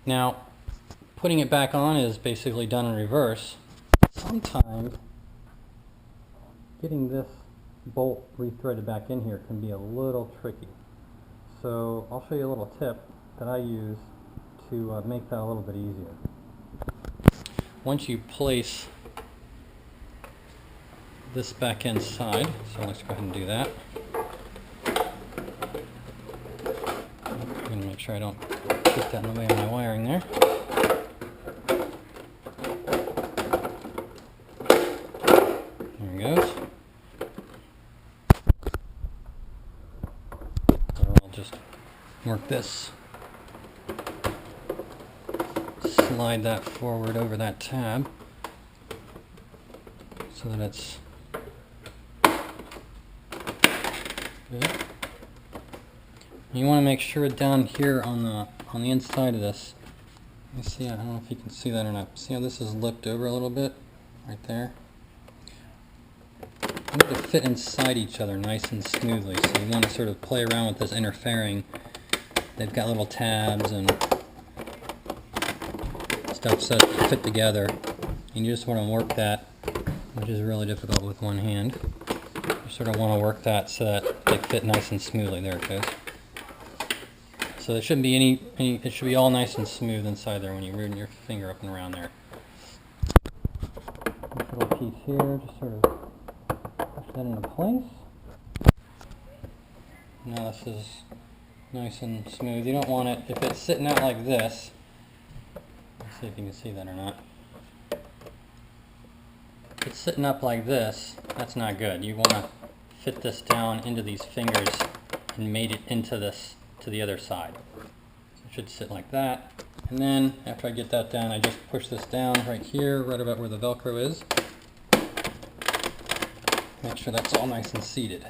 Now, putting it back on is basically done in reverse. Sometimes getting this bolt rethreaded back in here can be a little tricky. So I'll show you a little tip that I use to make that a little bit easier. Once you place this back inside, so let's go ahead and do that. I'm going to make sure I don't get that in the way of my wiring there. There it goes. So I'll just work this, slide that forward over that tab so that it's good. You want to make sure down here on the inside of this, you see, I don't know if you can see that or not. See how this is lipped over a little bit right there? They need to fit inside each other nice and smoothly, so you want to sort of play around with this interfering. They've got little tabs and stuff set to fit together, and you just want to work that, which is really difficult with one hand. You sort of want to work that so that they fit nice and smoothly. There it goes. So there shouldn't be any, it should be all nice and smooth inside there when you run your finger up and around there. This little piece here, just sort of push that into place. Now this is nice and smooth. You don't want it, if it's sitting out like this, let's see if you can see that or not. If it's sitting up like this, that's not good. You want to fit this down into these fingers and mate it into this, to the other side. So it should sit like that. And then after I get that down, I just push this down right here, right about where the Velcro is. Make sure that's all nice and seated.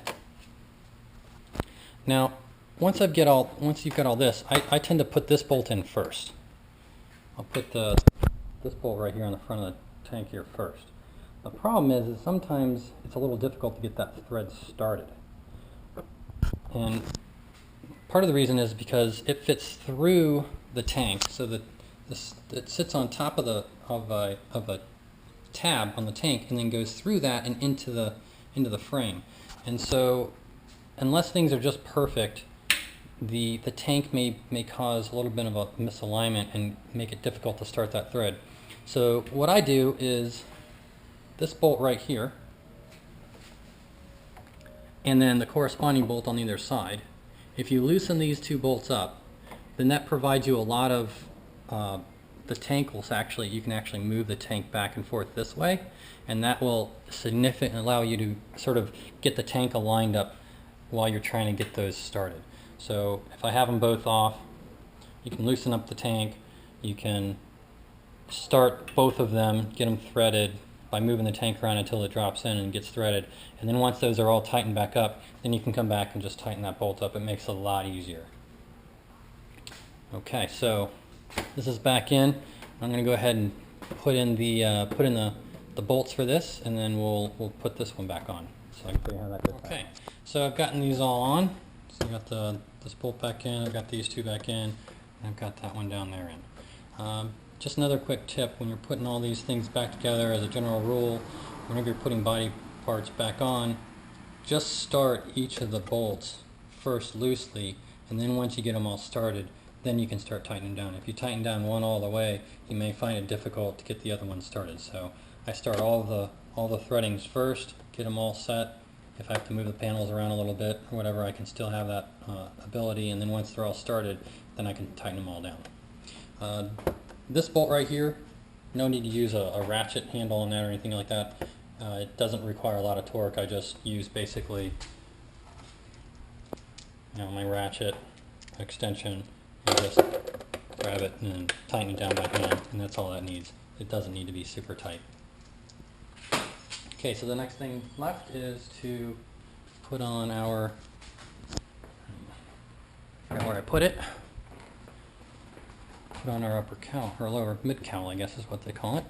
Now, once you've got all this, I tend to put this bolt in first. I'll put this bolt right here on the front of the tank here first. The problem is sometimes it's a little difficult to get that thread started. And part of the reason is because it fits through the tank, so that it sits on top of a tab on the tank and then goes through that and into the frame. And so unless things are just perfect, the tank may cause a little bit of a misalignment and make it difficult to start that thread. So what I do is this bolt right here, and then the corresponding bolt on either side. If you loosen these two bolts up, then that provides you a lot of, the tank will actually, you can actually move the tank back and forth this way, and that will significantly allow you to sort of get the tank aligned up while you're trying to get those started. So if I have them both off, you can loosen up the tank, you can start both of them, get them threaded by moving the tank around until it drops in and gets threaded, and then once those are all tightened back up, then you can come back and just tighten that bolt up. It makes it a lot easier. Okay, so this is back in. I'm going to go ahead and put in the bolts for this, and then we'll put this one back on. So I can show you how that goes. Okay, so I've gotten these all on. So I've got this bolt back in, I've got these two back in, and I've got that one down there in. Just another quick tip, when you're putting all these things back together, as a general rule, whenever you're putting body parts back on, just start each of the bolts first loosely, and then once you get them all started, then you can start tightening down. If you tighten down one all the way, you may find it difficult to get the other one started. So I start all the threadings first, get them all set. If I have to move the panels around a little bit or whatever, I can still have that ability, and then once they're all started, then I can tighten them all down. This bolt right here, no need to use a ratchet handle on that or anything like that. It doesn't require a lot of torque. I just use basically, my ratchet extension and just grab it and tighten it down by hand, and that's all that needs. It doesn't need to be super tight. Okay, so the next thing left is to put on our, I forgot where I put it. Put on our upper cowl, or lower mid cowl, I guess is what they call it.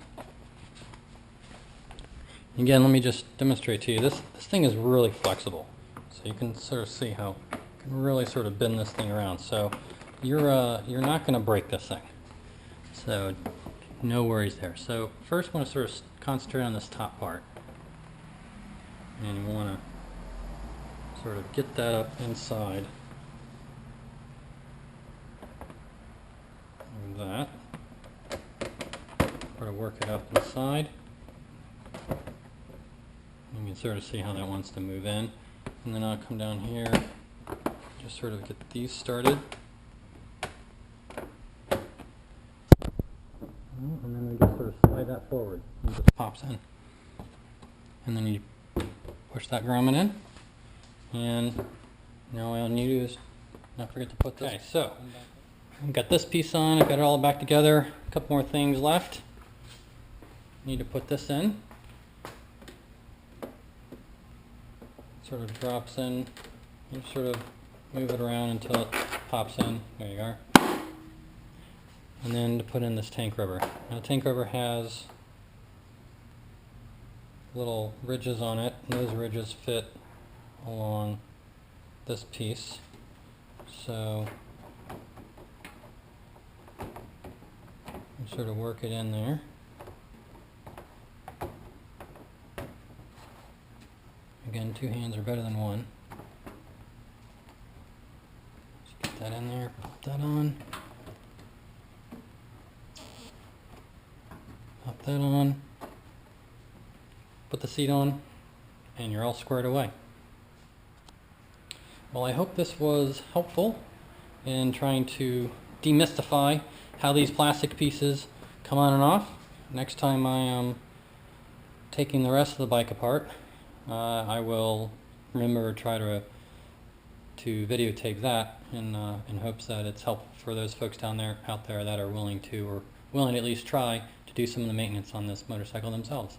Again, let me just demonstrate to you. This thing is really flexible, so you can sort of see how you can really sort of bend this thing around. So you're not going to break this thing. So no worries there. So first I want to sort of concentrate on this top part. And you want to sort of get that up inside. Like that. Sort of work it up inside. You can sort of see how that wants to move in. And then I'll come down here, just sort of get these started. And then we just sort of slide that forward. It just pops in. And then you push that grommet in. And now all you need to do is not forget to put this. Okay, so I've got this piece on, I've got it all back together. A couple more things left. Need to put this in. Sort of drops in. You sort of move it around until it pops in. There you are. And then to put in this tank rubber. Now the tank rubber has little ridges on it, and those ridges fit along this piece. So you sort of work it in there. Again, two hands are better than one. Just get that in there, pop that on. Pop that on. Put the seat on, and you're all squared away. Well, I hope this was helpful in trying to demystify how these plastic pieces come on and off. Next time I am taking the rest of the bike apart, I will remember to try to videotape that in hopes that it's helpful for those folks out there that are willing to, or willing to at least try to do some of the maintenance on this motorcycle themselves.